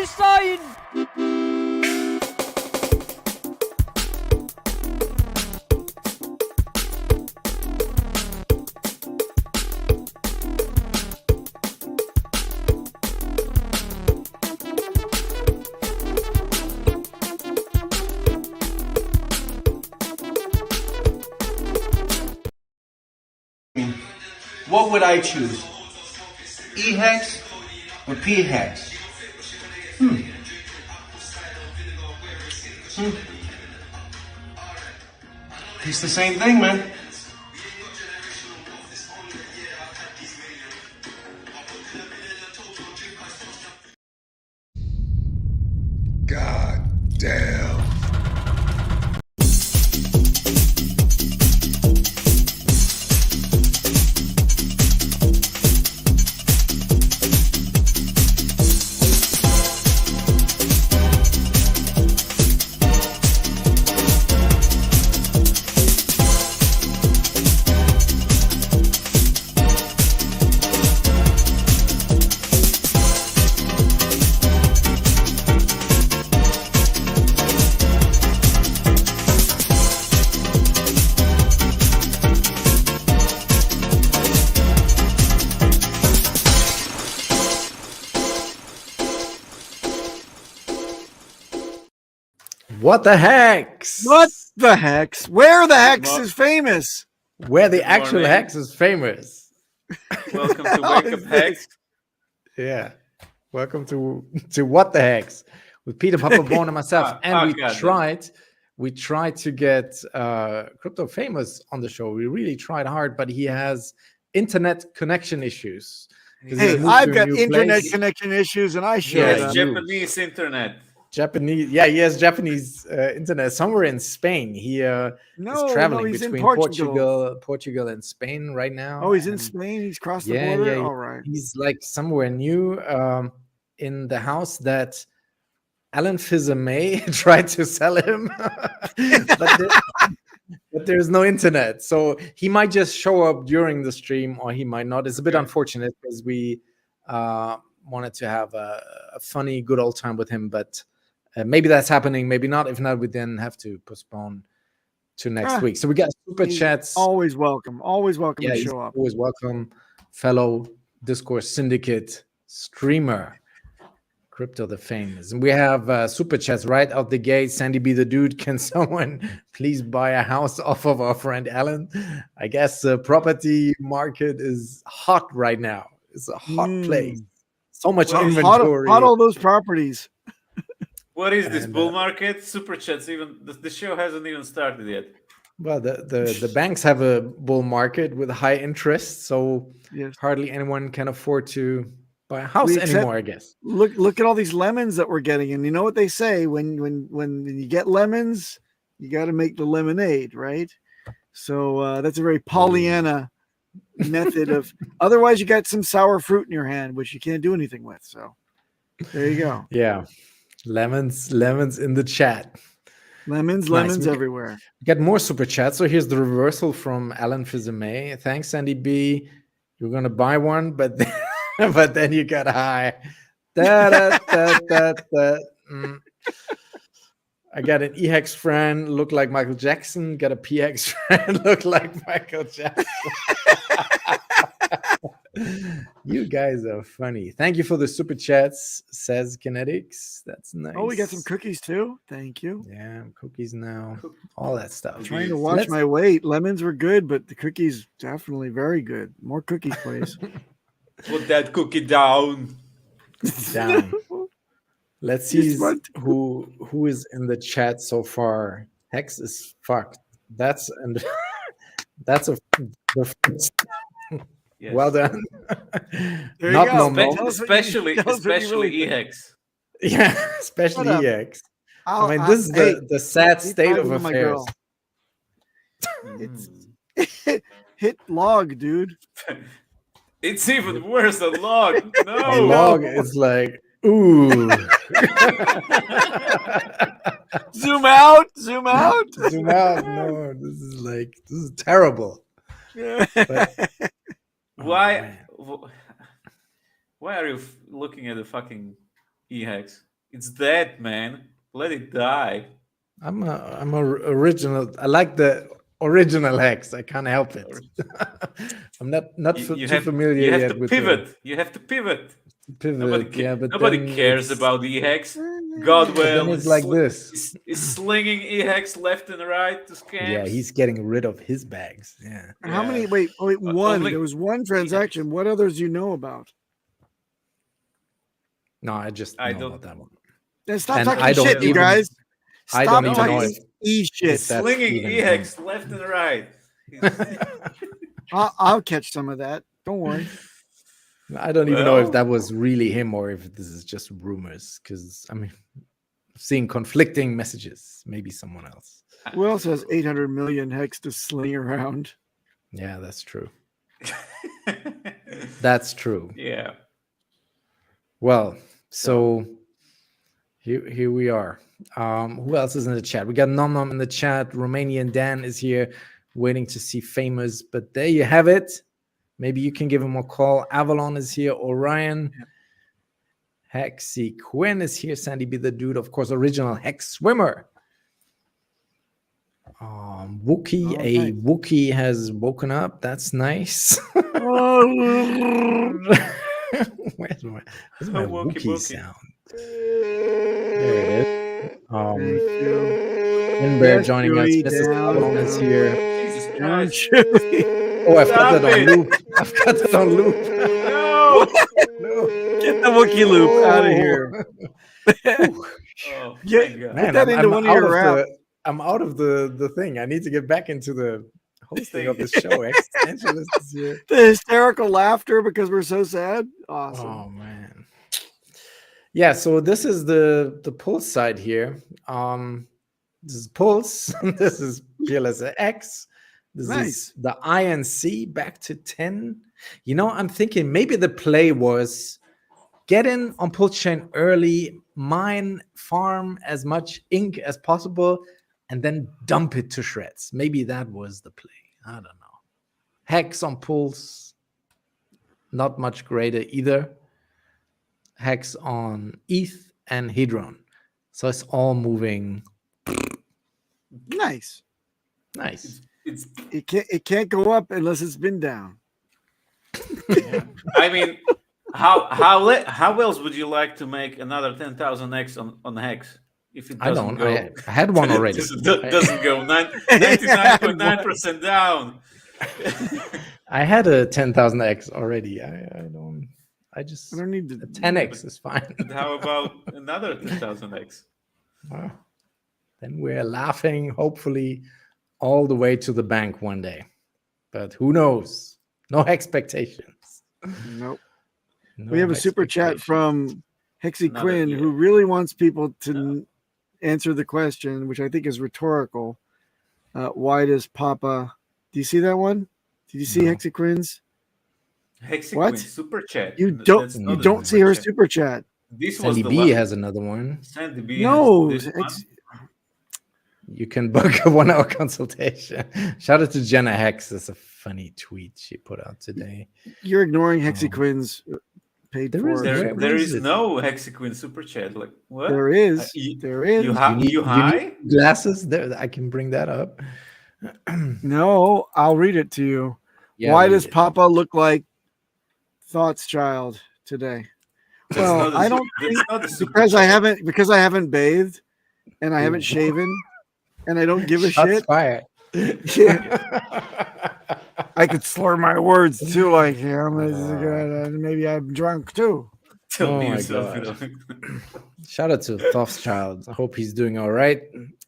Frankenstein! What would I choose? E-Hex or P-Hex? It's the same thing, man. God damn. What the hex? What the hex? Where the hex is famous? Where the Good actual morning. hex is famous. Welcome to Wake Up Hex. Yeah. Welcome to What the Hex with Peter Papabone and myself. And we tried to get Crypto Famous on the show. We really tried hard, but he has internet connection issues. 'Cause Hey, he's moved I've to a got new internet place. connection issues, and I He showed has up. Japanese internet. Japanese, yeah, he has Japanese internet somewhere in Spain. He is traveling he's in between Portugal and Spain right now. Oh, he's in and Spain. He's crossed the Yeah, border. yeah, All right. he's like somewhere new in the house that Alan Fizz-May tried to sell him, but there's no internet, so he might just show up during the stream, or he might not. It's a bit unfortunate because we wanted to have a funny, good old time with him, but maybe that's happening, maybe not. If not, we then have to postpone to next week. So we got super He's chats. Always welcome. Always welcome to He's show up. always welcome, fellow Discourse Syndicate streamer, Crypto the Famous. And we have super chats right out the gate. Sandy B the Dude, can someone please buy a house off of our friend Alan? I guess the property market is hot right now. It's a hot place. So much inventory. Hot all those properties. What is this bull market? Super chats. Even the show hasn't even started yet. Well, the banks have a bull market with high interest, so Yes. hardly anyone can afford to buy a house anymore, I guess. Look at all these lemons that we're getting, and you know what they say when you get lemons, you got to make the lemonade, right? So that's a very Pollyanna method of. Otherwise, you got some sour fruit in your hand, which you can't do anything with. So there you go. Yeah, lemons in the chat. Lemons Nice. everywhere. We got more super chats. So here's the reversal from Alan Fizz-May. Thanks, Sandy B. You're gonna buy one, but but then you got high. I got an EHEX friend look like Michael Jackson. Got a PX friend look like Michael Jackson. You guys are funny. Thank you for the super chats, says Kinetics. That's nice. Oh, we got some cookies too. Thank you. Yeah, cookies now. All that stuff. I'm trying to watch my weight. Lemons were good, but the cookies definitely very good. More cookies, please. Put that cookie down. Down. Let's see who is in the chat so far. Hex is fucked. That's a Yes. well done. There Not you go. normal. Especially EHEX. Yeah, especially Shut up. EX. I mean, this is the sad state of affairs. Hit log, dude. It's even worse than log. A No. log is like, ooh. Zoom out. Zoom out. Zoom out. No, this is terrible. But, Why? Why are you looking at the fucking EHEX? It's dead, man. Let it die. I'm a original. I like the original Hex. I can't help it. I'm not too familiar you have yet to with pivot. You have to pivot. pivot. Nobody then cares it's- about the EHEX. Godwell it's like this. is slinging EHEX left and right to scams. Yeah, he's getting rid of his bags. Yeah. How Yeah. many? Wait, one. Only- There was one transaction. What others do you know about? No, I just I know don't- about that one. Then stop And talking I don't shit, you even- guys. I Stop don't even know talking if shit. He's that's slinging even EHEX left and right. I'll catch some of that. Don't worry. I don't even know if Well- that was really him or if this is just rumors. Because I mean, seeing conflicting messages. Maybe someone else. Who else has 800 million hex to sling around? Yeah, that's true. That's true. Yeah. Well, so here we are. Who else is in the chat? We got Nom in the chat. Romanian Dan is here waiting to see Famous. But there you have it. Maybe you can give him a call. Avalon is here. Orion. Hexy Quinn is here. Sandy be the dude. Of course, original Hex Swimmer. Wookie. Oh, A nice. Wookie has woken up. That's nice. Where's my Wookie Wookie Wookie. sound? There it is. Thank you. Winbear Yes, joining us. Joey, Mrs. down. Avalon is here. Jesus Down, Christ. Chewy. Oh, I've got Stop that on it. loop. I've got that on loop. No. Get the Wookiee loop out of here. Oh, Get- thank God. Man, that into one of out your of raps. I'm out of the thing. I need to get back into the hosting of the show. Existentialist is here. The hysterical laughter because we're so sad. Awesome. Oh man. Yeah, so this is the Pulse side here. This is Pulse. This is PLSX. This Nice. is the INC back to 10. You know, I'm thinking maybe the play was get in on Pulse Chain early, mine, farm as much ink as possible, and then dump it to shreds. Maybe that was the play. I don't know. Hex on Pulse, not much greater either. Hex on ETH and Hedron. So it's all moving Nice. nice. It's. It can't go up unless it's been down. I mean, how else would you like to make another 10,000x on Hex if it I doesn't don't. go? I had one already. doesn't go 99.9% down. I had a 10,000x already. I don't. I just I don't need to. a 10x is fine. But how about another 10,000x? Wow. Then we're laughing, hopefully, all the way to the bank one day. But who knows? No expectations. Nope. No We have a super chat expectations. from Hexy Not Quinn, yet. who really wants people to answer the question, which I think is rhetorical. Why does Papa? Do you see that one? Did you see No. Hexy Quinn's? Hexicans What? super chat. You That's don't. not You a don't see her chat. super chat. This was Sandy the B one. has another one. Sandy B. No, has this one. You can book a 1 hour consultation. Shout out to Jenna Hex. That's a funny tweet she put out today. You're ignoring Hexy Oh. Quinn's paid There for. is- There, Where there is is it? no Hexiquin super chat. Like what? There is. You, There is. you, ha- you high? glasses? There, I can bring that up. No, I'll read it to you. Yeah, Why read does it. Papa look like Thought's child today? That's Well, not a I su- don't that's think not a super because I chat. haven't bathed and I haven't Ooh. shaven and I don't give a Shots shit. fired. I could slur my words too, like him. Uh. Maybe I'm drunk too. Tell Oh me my yourself. God. Shout out to Thoth's child. I hope he's doing all right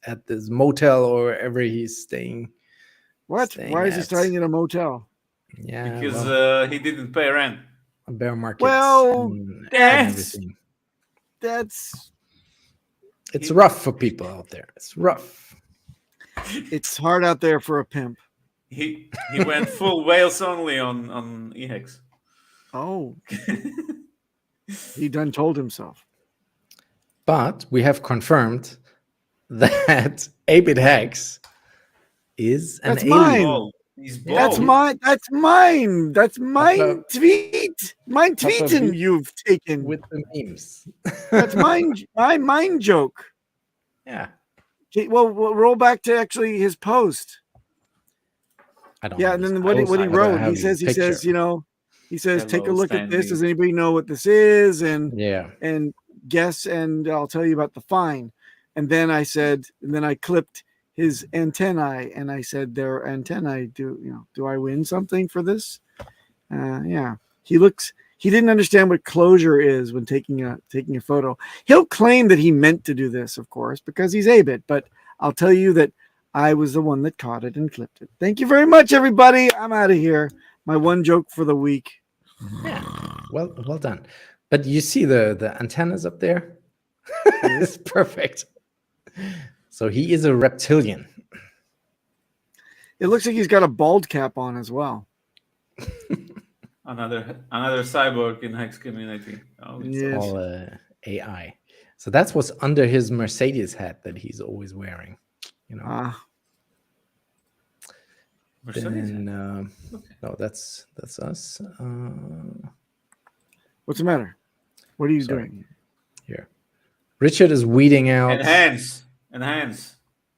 at this motel or wherever he's staying. What? Staying Why is he at- staying in a motel? Yeah, because well, he didn't pay rent. a bear market. Well, and that's- everything. That's It's rough for people out there. It's rough. it's hard out there for a pimp. He went full Wales only on EHEX. Oh, he done told himself. But we have confirmed that 8-bit Hex is an That's alien. mine. Oh, He's That's bold. mine. That's mine. That's mine Papa- tweet. Mine Papa tweeting beat you've taken. with the memes. That's mine. My mine joke. Yeah. Okay, well, we'll roll back to actually his post. I don't Yeah, know and his then what he post, but I wrote, have he his says, picture. he says, take a Hello, look at this. Sandy. Does anybody know what this is? Yeah. And guess, and I'll tell you about the fine. And then I clipped his antennae, and I said, their antennae. Do I win something for this? Yeah. He didn't understand what closure is when taking a photo. He'll claim that he meant to do this, of course, because he's A-bit, but I'll tell you that I was the one that caught it and clipped it. Thank you very much, everybody. I'm out of here. My one joke for the week. Yeah. Well done. But you see the antennas up there? It's perfect. So he is a reptilian. It looks like he's got a bald cap on as well. Another cyborg in Hex community. Oh, it's Yes. All AI. So that's what's under his Mercedes hat that he's always wearing. Mercedes. Then, no, that's us. What's the matter? What are you Sorry. doing? Here, Richard is weeding out. Enhance.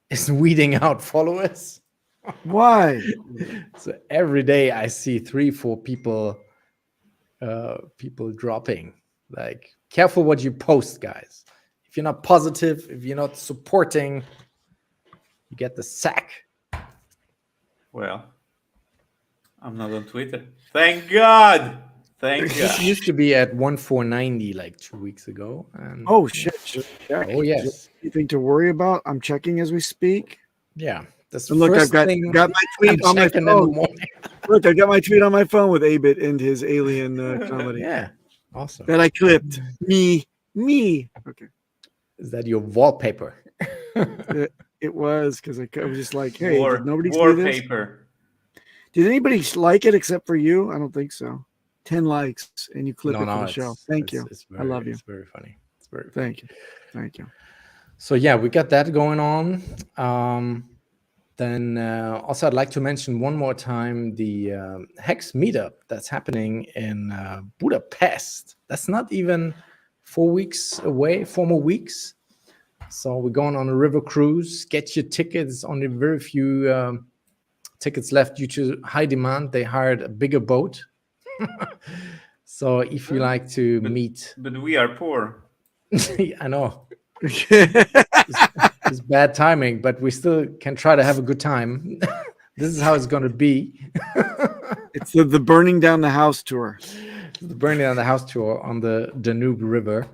Is weeding out followers. Why? So every day I see 3-4 people dropping. Like, careful what you post, guys. If you're not positive, if you're not supporting, you get the sack. Well, I'm not on Twitter. Thank God. Thank It God. used to be at 1490 like 2 weeks ago. And Oh shit! oh yes, Anything to worry about? I'm checking as we speak. yeah. That's And look, I've first got thing my tweet I'm on my checking in the phone. morning. Look, I got my tweet on my phone with A-Bit and his alien comedy Yeah, awesome. that I clipped. Me. Okay. Is that your wallpaper? It was because I was just like, hey, did nobody see this? Wallpaper. Did anybody like it except for you? I don't think so. 10 likes and you clip it for the show. Thank you. I love you. It's very funny. It's very Thank funny. you. Thank you. So yeah, we got that going on. Then also I'd like to mention one more time the HEX meetup that's happening in Budapest. That's not even 4 weeks away, 4 more weeks. So we're going on a river cruise. Get your tickets. Only very few tickets left due to high demand. They hired a bigger boat. So if you like to meet, But we are poor. I know it's bad timing, but we still can try to have a good time. This is how it's going to be. It's the burning down the house tour. The burning down the house tour on the Danube River.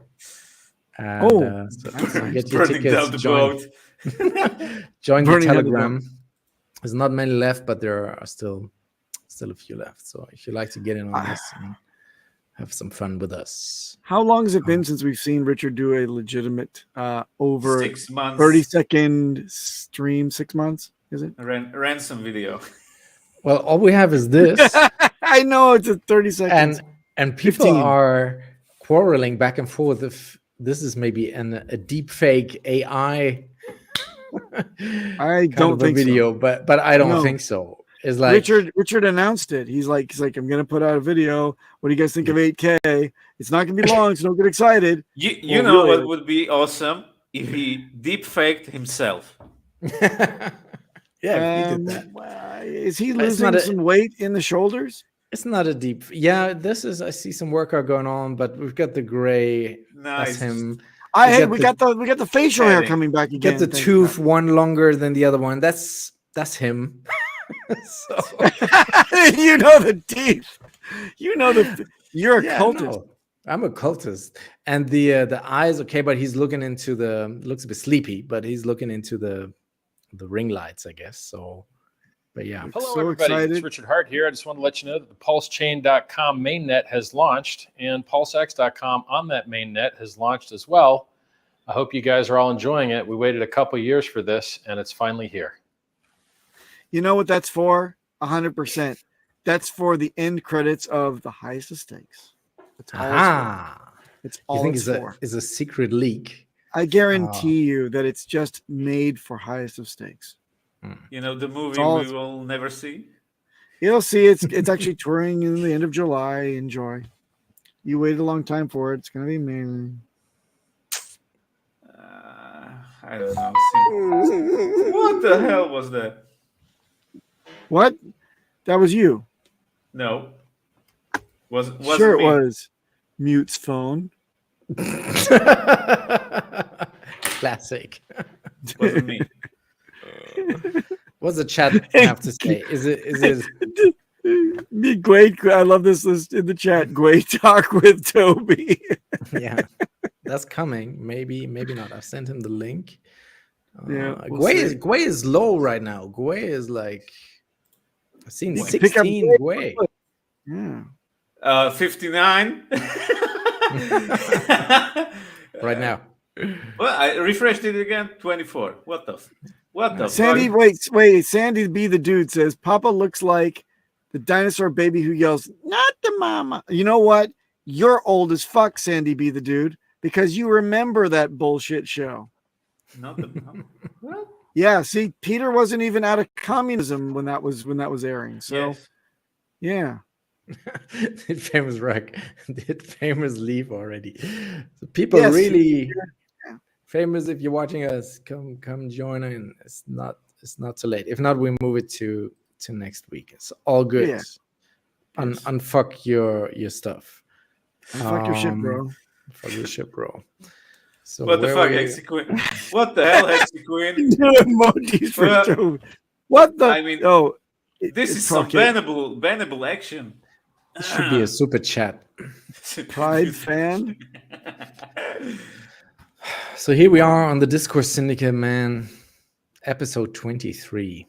And, so get your Burning tickets. down the boat. Join the Burning down the Telegram. There's not many left, but there are still a few left. So if you like to get in on this and have some fun with us. How long has it been since we've seen Richard do a legitimate over 6 months. 30-second stream? 6 months, is it? Ransom video. Well, all we have is this. I know it's a 30 seconds. And people 15. are quarreling back and forth if this is maybe a deep fake AI I don't think video, so. but I don't No. think so. It's like Richard announced it. He's like, I'm gonna put out a video. What do you guys think of 8K? It's not gonna be long, so don't get excited. You know what would be awesome if he deep faked himself. yeah, he did that. Is he But it's losing not some weight in the shoulders? It's not a deep. Yeah, this is. I see some workout going on, but we've got the gray. Nice. That's him. We got the facial hair coming back again. Get the tooth one longer than the other one. That's him. So you know the teeth. You know you're a cultist. No, I'm a cultist. And the eyes, okay, but he's looking into looks a bit sleepy, but he's looking into the ring lights, I guess. So, but yeah. Hello, So everybody. excited. It's Richard Hart here. I just want to let you know that the pulsechain.com mainnet has launched, and pulsex.com on that mainnet has launched as well. I hope you guys are all enjoying it. We waited a couple years for this, and it's finally here. You know what that's for? 100%. That's for the end credits of The Highest of Stakes. That's all it's all You think it's for. is a secret leak? I guarantee you that it's just made for Highest of Stakes. You know the movie all we it's- will never see. You'll see it's actually touring in the end of July. Enjoy. You waited a long time for it. It's gonna be amazing. I don't know. What the hell was that? What? That was you. No. Wasn't Sure, me. it was. Mute's phone. Classic. Wasn't me. What's the chat have to say? Is it Great. I love this list in the chat. Great talk with Toby. yeah, that's coming. Maybe not. I've sent him the link. Yeah, we'll Gwei is low right now. Gwei is like, I've seen Pick up 16 Gwei. Yeah. 59. Right now. Well, I refreshed it again. 24. What the Sandy, fuck? wait. Sandy B the dude says Papa looks like the dinosaur baby who yells, "Not the mama." You know what? You're old as fuck, Sandy B the dude, because you remember that bullshit show. Not the what? Yeah, see, Peter wasn't even out of communism when that was airing. So Yes. yeah. Did famous wreck? Did famous leave already? So people Yes. really Yeah. famous. If you're watching us, come join in. It's not too late. If not, we move it to next week. It's all good. Yeah. Unfuck your stuff. Fuck your shit, bro. Fuck your shit, bro. So What the fuck, Hexiqueen? What the hell, Hexiqueen? Emojis for Toby. What the? I mean, oh, this is some bannable action. It should be a super chat. Pride fan. So here we are on the Discourse Syndicate, man. Episode 23.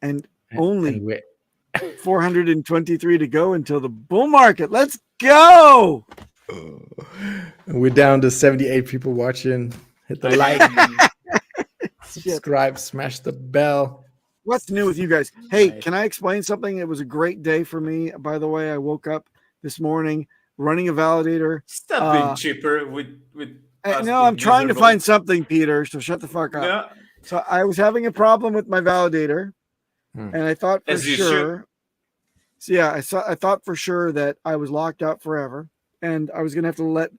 And only we're 423 to go until the bull market. Let's go. We're down to 78 people watching. Hit the like, subscribe, smash the bell. What's new with you guys? Hey, Right. can I explain something? It was a great day for me. By the way, I woke up this morning running a validator. Stop being cheaper with us No, I'm being trying to miserable. find something, Peter. So shut the fuck up. No, So I was having a problem with my validator, Hmm. and I thought for As you sure. So yeah, I thought for sure that I was locked out forever, and I was gonna have to let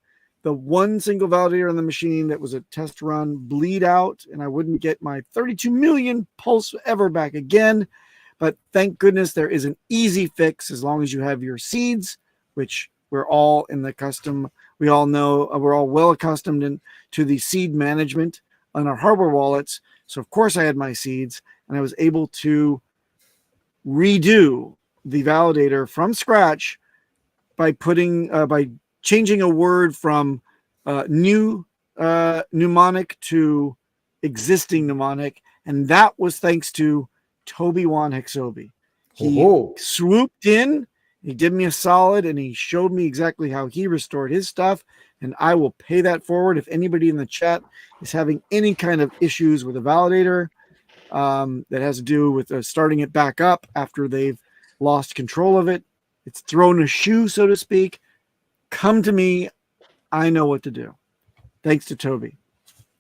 the one single validator on the machine that was a test run bleed out, and I wouldn't get my 32 million pulse ever back again. But thank goodness there is an easy fix as long as you have your seeds, which we're all in the custom. We all know we're all well accustomed to the seed management on our hardware wallets. So of course I had my seeds, and I was able to redo the validator from scratch by changing a word from new mnemonic to existing mnemonic, and that was thanks to Toby Wan Hexobi. He swooped in, he did me a solid, and he showed me exactly how he restored his stuff, and I will pay that forward if anybody in the chat is having any kind of issues with a validator that has to do with starting it back up after they've lost control of it. It's thrown a shoe, so to speak. Come to me. I know what to do. Thanks to Toby.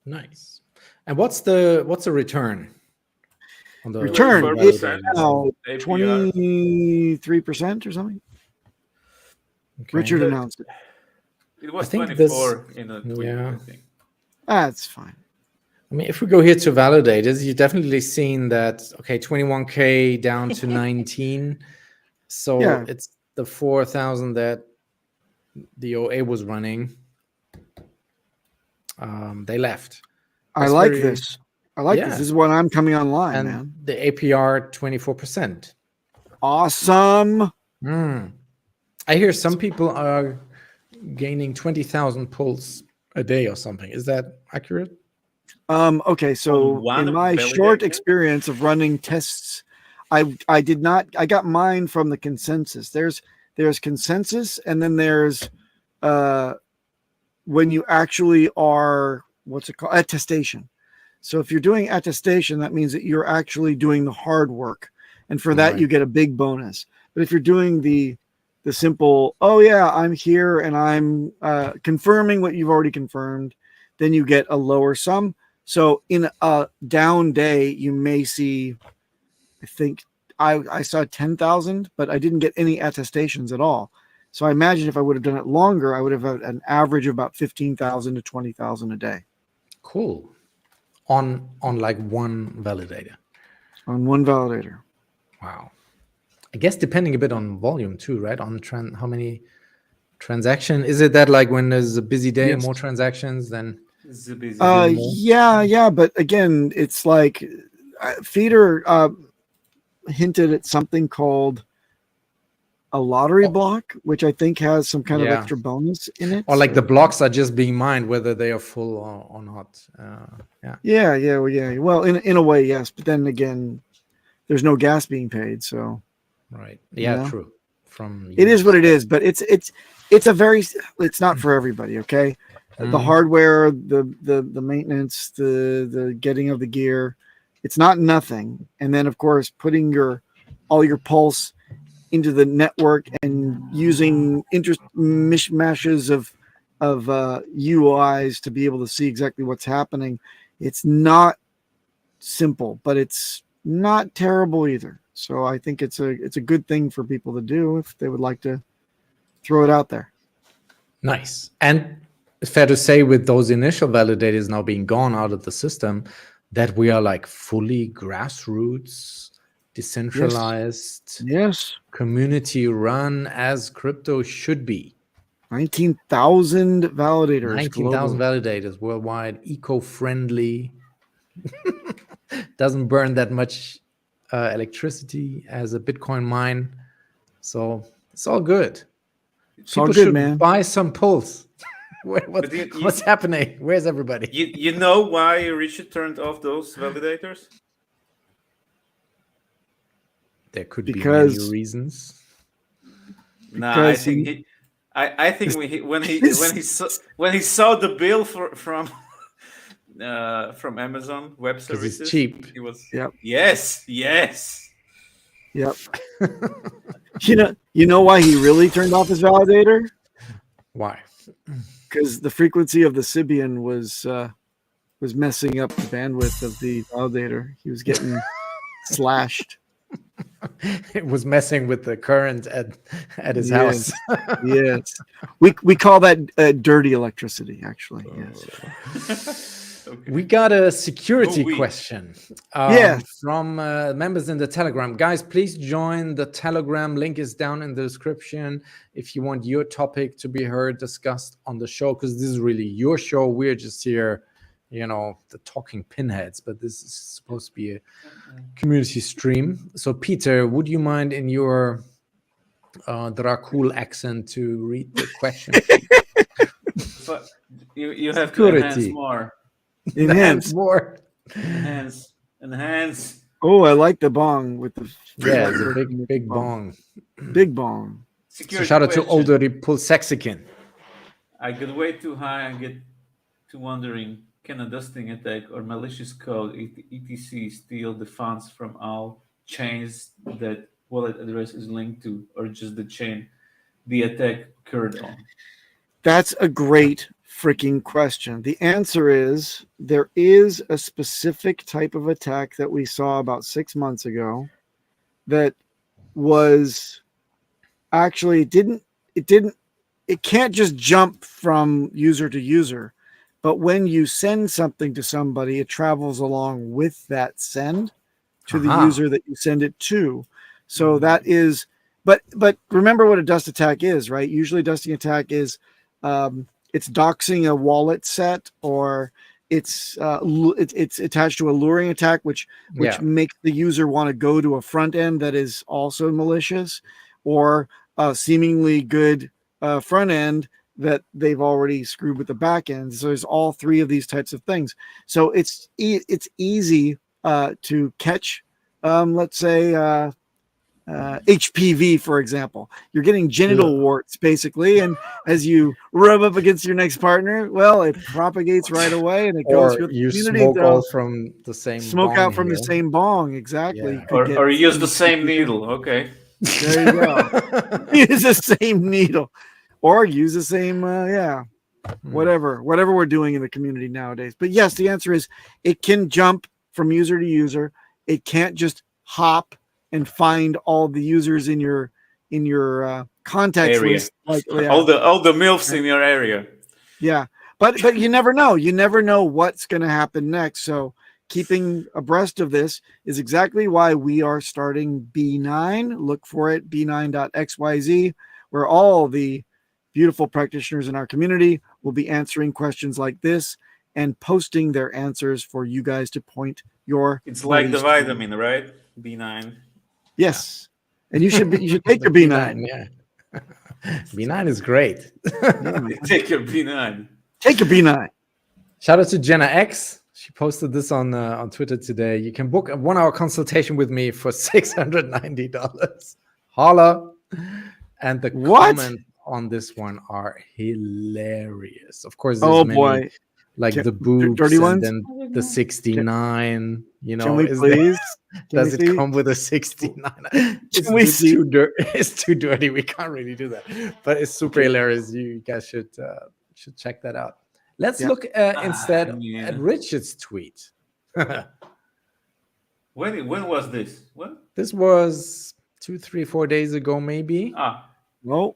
Nice. And what's the return? On the Return is is now APR. 23% or something. Okay. Richard announced it. it was I think 24 in a tweet. yeah. I think. That's fine. I mean, if we go here to validators, you've definitely seen that, okay, 21K down to 19. So Yeah. it's the 4,000 that the OA was running. They left. I That's like very- this. I like Yeah. this. This is when I'm coming online, And man. the APR 24%. Awesome. I hear some people are gaining 20,000 pulls a day or something. Is that accurate? Okay, so On one in my validator? short experience of running tests, I got mine from the consensus. There's consensus, and then there's when you actually are, what's it called, attestation. So if you're doing attestation, that means that you're actually doing the hard work, and for that Right. you get a big bonus. But if you're doing the simple, oh yeah, I'm here and I'm confirming what you've already confirmed, then you get a lower sum. So in a down day, you may see, I think, I saw 10,000, but I didn't get any attestations at all. So I imagine if I would have done it longer, I would have had an average of about 15,000 to 20,000 a day Cool. On like one validator. on one validator. Wow. I guess depending a bit on volume too, right? On how many transaction is it that like when there's a busy day, Yes. more transactions than It's a busy. Yeah, but again, it's like Feeder hinted at something called a lottery block, which I think has some kind of Yeah. extra bonus in it. or like the blocks are just being mined whether they are full or not. Yeah. Well, in a way, yes, but then again, there's no gas being paid, so Right. Yeah, Yeah. true. From it is what it is. But it's not for everybody. Okay, the Mhm. hardware, the maintenance, the getting of the gear, it's not nothing. And then of course putting all your pulse into the network and using mishmashes of UIs to be able to see exactly what's happening. It's not simple, but it's not terrible either. So I think it's a good thing for people to do if they would like to throw it out there. Nice. And it's fair to say with those initial validators now being gone out of the system that we are like fully grassroots, decentralized, Yes, community run as crypto should be. 19,000 validators. 19,000 globally. validators worldwide, eco-friendly, doesn't burn that much electricity as a Bitcoin mine. So it's all good. It's all People good, should man. buy some pulse. But What's happening? Where's everybody? You know why Richard turned off those validators? There could be Because- many reasons. No, I Because think when he saw the bill from Amazon Web 'Cause Services, it's cheap. he was Yep. yes. Yep. You know why he really turned off his validator? Why? Because the frequency of the Sibian was messing up the bandwidth of the validator. He was getting slashed. It was messing with the current at his Yes. house. Yes, we call that dirty electricity. Actually, yes. Okay. We got a security Oh, we. question Yeah. from members in the Telegram. Guys, please join the Telegram. Link is down in the description if you want your topic to be heard, discussed on the show, because this is really your show. We're just here, the talking pinheads, but this is supposed to be a community stream. So, Peter, would you mind in your Dracul accent to read the question? But you have to Security. enhance more. Enhance. more. Enhance. Oh, I like the bong with the Yeah, it's a big bong. Big bong. So Security shout out to question. older Repulse Hexican. I get way too high and get to wondering, can a dusting attack or malicious code etc steal the funds from all chains that wallet address is linked to, or just the chain the attack occurred on? That's a great freaking question. The answer is there is a specific type of attack that we saw about 6 months ago that was actually it can't just jump from user to user, but when you send something to somebody, it travels along with that send to the Aha. user that you send it to. So that is, but remember what a dust attack is, right? Usually dusting attack is it's doxing a wallet set, or it's attached to a luring attack, which Yeah. makes the user want to go to a front end that is also malicious, or a seemingly good front end that they've already screwed with the back end. So there's all three of these types of things. So it's easy to catch, let's say, HPV, for example. You're getting genital warts basically, and as you rub up against your next partner, well, it propagates right away and it goes Or through the you community. smoke So all from the same smoke bong out from the here. same bong, exactly. Yeah. You could get Or use the HPV. same needle. Okay. There you go. Use the same needle, or use the same whatever we're doing in the community nowadays. But yes, the answer is it can jump from user to user. It can't just hop and find all the users in your contacts Area. list. Like all the MILFs in your area. Yeah, but you never know. You never know what's going to happen next. So keeping abreast of this is exactly why we are starting B9. Look for it, b9.xyz, where all the beautiful practitioners in our community will be answering questions like this and posting their answers for you guys to point your. It's like the buddies to. vitamin, right? B9. Yes, and you should take your B9. Yeah. B9 is great. Take your B9. Take your B9. Shout out to Jenna X. She posted this on Twitter today. You can book a 1-hour consultation with me for $690. Holla. And the comments on this one are hilarious. Of course, there's many, boy. like the boobs dirty and ones? then the 69. You know, Can we please? does it come with a 69? It's too dirty. We can't really do that. But it's super hilarious. You guys should check that out. Let's look instead at Richard's tweet. When was this? What? This was 2, 3, 4 days ago, maybe. No.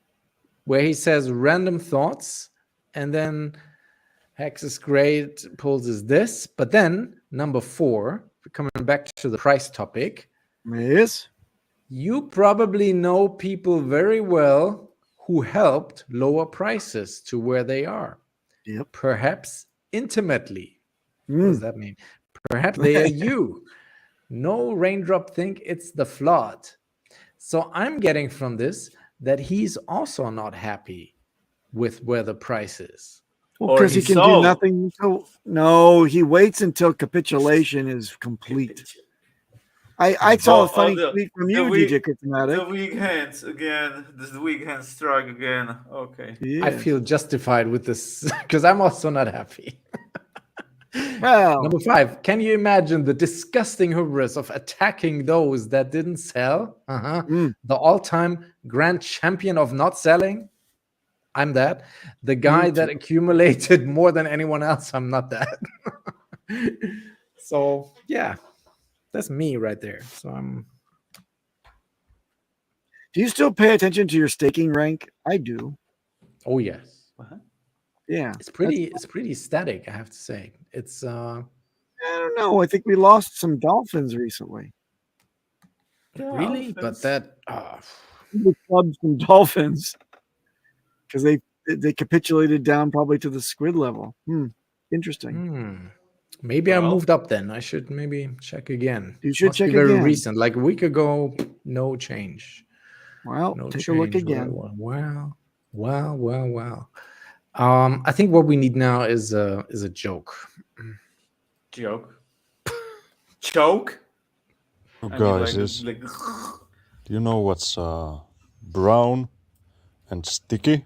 Where he says random thoughts, and then Hex is great, pulls is this. But then number 4, coming back to the price topic. Yes. You probably know people very well who helped lower prices to where they are. Yep. Perhaps intimately. What does that mean? Perhaps they are you. No raindrop think it's the flood. So I'm getting from this that he's also not happy with where the price is. Well, because he can do nothing until he waits until capitulation is complete. I saw a funny tweet from you, DJ Cryptomatic. The weak hands again. The weak hands strike again. Okay. Yeah. I feel justified with this because I'm also not happy. Well, number 5, can you imagine the disgusting hubris of attacking those that didn't sell? The all-time grand champion of not selling? I'm that. The guy that accumulated more than anyone else? I'm not that. So, yeah. That's me right there. So I'm. Do you still pay attention to your staking rank? I do. Oh yes. Yeah. It's pretty static, I have to say. It's I don't know. I think we lost some dolphins recently. Really? But that we clubbed some dolphins because they capitulated down probably to the squid level. Interesting. Maybe I moved up then. I should maybe check again. You should check very again. Recent, like a week ago, no change. Well, take a look again. Wow. I think what we need now is a joke. Joke? Choke? Oh, guys, do you know what's brown and sticky?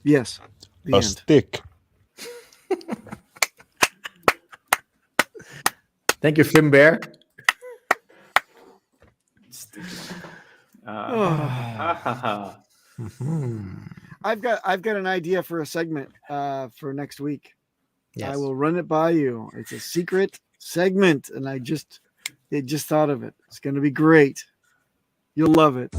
Yes. A stick. Thank you, Finbear. I've got an idea for a segment for next week. Yes. I will run it by you. It's a secret segment, and I just thought of it. It's going to be great. You'll love it.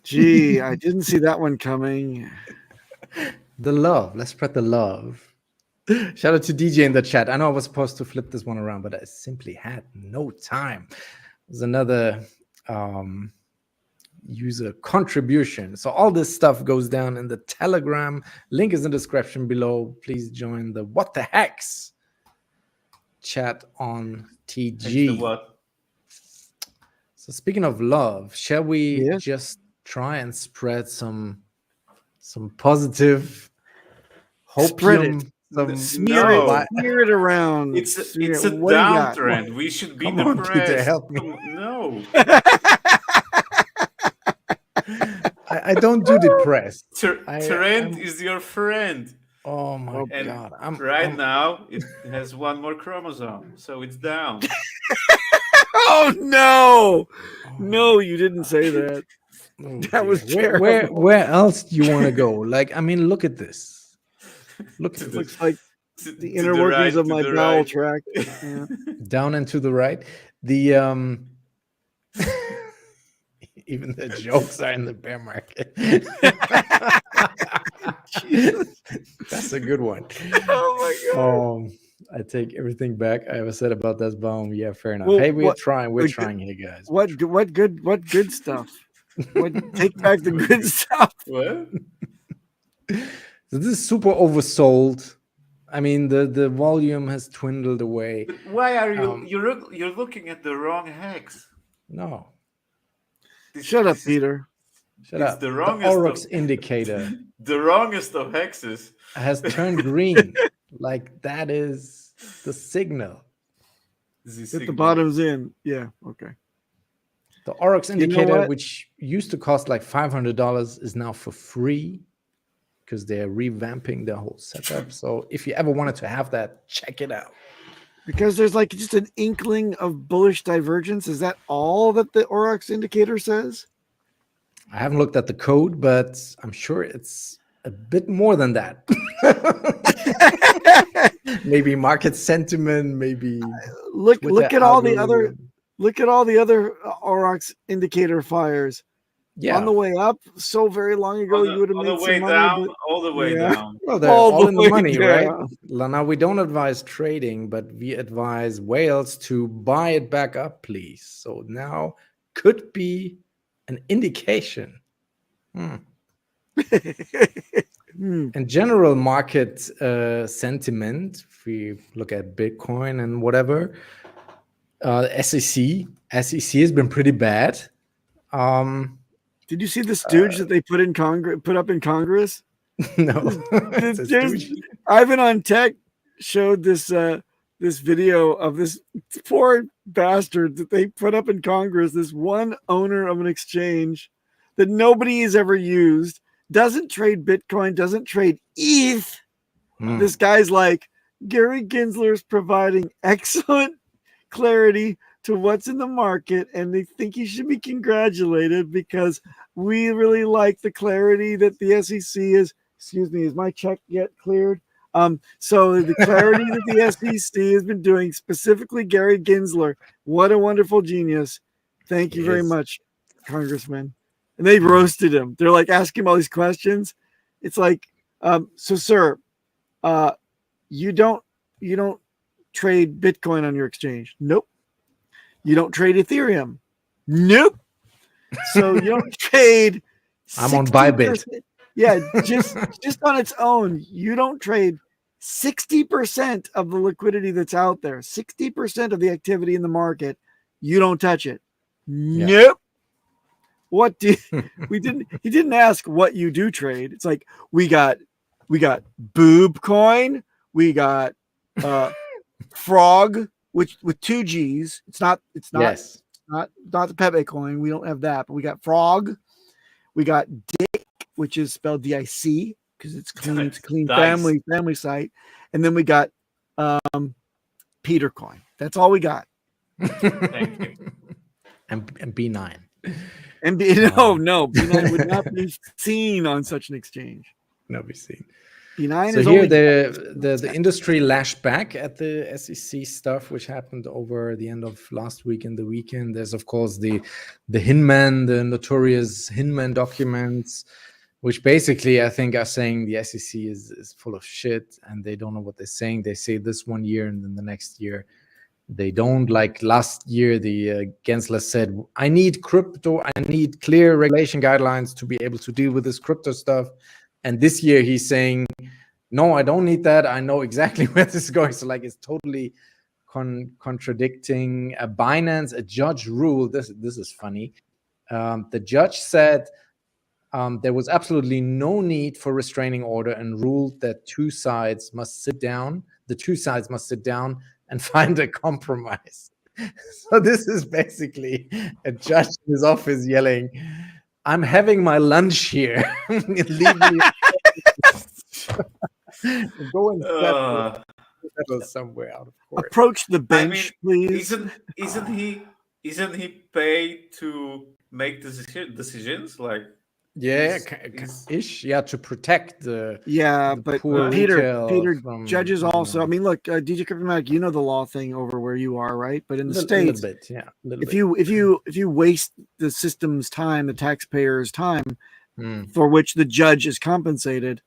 Gee, I didn't see that one coming. The love. Let's spread the love. Shout out to DJ in the chat. I know I was supposed to flip this one around, but I simply had no time. There's another user contribution. So all this stuff goes down in the Telegram. Link is in the description below. Please join the What the Hex chat on TG. What? So speaking of love, shall we Yes. just try and spread some positive Spread it. hopium? Some Smear No. it, smear it around. It's a What do you got? downtrend. We should be Come on, depressed. Peter, help me. No. I don't do depressed. Trend is your friend. Oh my And god! now it has one more chromosome, so it's down. Oh no! No, you didn't say that. Oh, That was dear. terrible. Where else do you want to go? Like, I mean, look at this. Look at It this. looks like To the inner workings right, of to my the bowel right. tract. Yeah. Down and to the right. The even the jokes are in the bear market. That's a good one. Oh my god! I take everything back I ever said about that bomb. Yeah, fair enough. Well, hey, we're what- trying like, here, guys. What good stuff? Take back the good stuff. What? So this is super oversold. I mean, the volume has dwindled away. But why are you Um, you're looking at the wrong hex? No, Shut up, Peter. shut It's up. the The wrongest Aurochs of- indicator The wrongest of hexes. has turned green. Like that is the signal. At the bottom's in. Yeah. Okay. The Aurochs You know indicator, what? which used to cost like $500, is now for free because they're revamping the whole setup. So if you ever wanted to have that, check it out. Because there's like just an inkling of bullish divergence. Is that all that the Aurochs indicator says? I haven't looked at the code, but I'm sure it's a bit more than that. Maybe market sentiment, maybe Look Twitter at all the other algorithm. look at all the other Aurochs indicator fires. Yeah. On the way up, so very long ago, you would have on made the way some money. down, but- all the way Yeah. down. Well, they're all all the in the way money, right? down. Now, we don't advise trading, but we advise whales to buy it back up, please. So now could be an indication. In general market sentiment, if we look at Bitcoin and whatever, SEC has been pretty bad. Did you see the stooge that they put up in Congress? No, it's a There's- stooge. Ivan on Tech showed this video of this poor bastard that they put up in Congress, this one owner of an exchange that nobody has ever used, doesn't trade Bitcoin, doesn't trade ETH. This guy's like, Gary Gensler's providing excellent clarity to what's in the market, and they think he should be congratulated because we really like the clarity that the SEC is. Excuse me, is my check yet cleared? So the clarity that the SEC has been doing, specifically Gary Gensler, what a wonderful genius. Thank you very much, Congressman. And they roasted him. They're like asking him all these questions. It's like, so sir, you don't trade Bitcoin on your exchange? Nope. You don't trade Ethereum? Nope. So you don't trade. I'm on 60%. Bybit. Yeah, just on its own, you don't trade 60% of the liquidity that's out there. 60% of the activity in the market, you don't touch it. Nope. What do we didn't? He didn't ask what you do trade. It's like we got boob coin, we got frog, which with 2 G's. It's not Yes. not the Pepe coin. We don't have that, but we got frog. We got dick, which is spelled DIC because it's clean. It's a clean Dice. family site. And then we got Peter coin. That's all we got. Thank you. And B9. And no, B9 would not be seen on such an exchange. No, we see. B9 So is here only the industry lashed back at the SEC stuff, which happened over the end of last week and the weekend. There's of course the Hinman, the notorious Hinman documents, which basically I think are saying the SEC is full of shit and they don't know what they're saying. They say this one year and then the next year they don't. Like last year, the Gensler said, I need crypto, I need clear regulation guidelines to be able to deal with this crypto stuff. And this year he's saying, no, I don't need that. I know exactly where this is going. So like it's totally contradicting Binance. A judge ruled, this is funny. The judge said there was absolutely no need for restraining order and ruled that the two sides must sit down and find a compromise. So this is basically a judge in his office yelling, I'm having my lunch here. Leave me go and settle somewhere out of court. Approach the bench, please. Isn't he paid to make decisions? Like to protect the but poor Peter from, judges also. I mean, look, DJ Cryptomatic, you know the law thing over where you are, right? But in the States, if you waste the system's time, the taxpayers' time, for which the judge is compensated,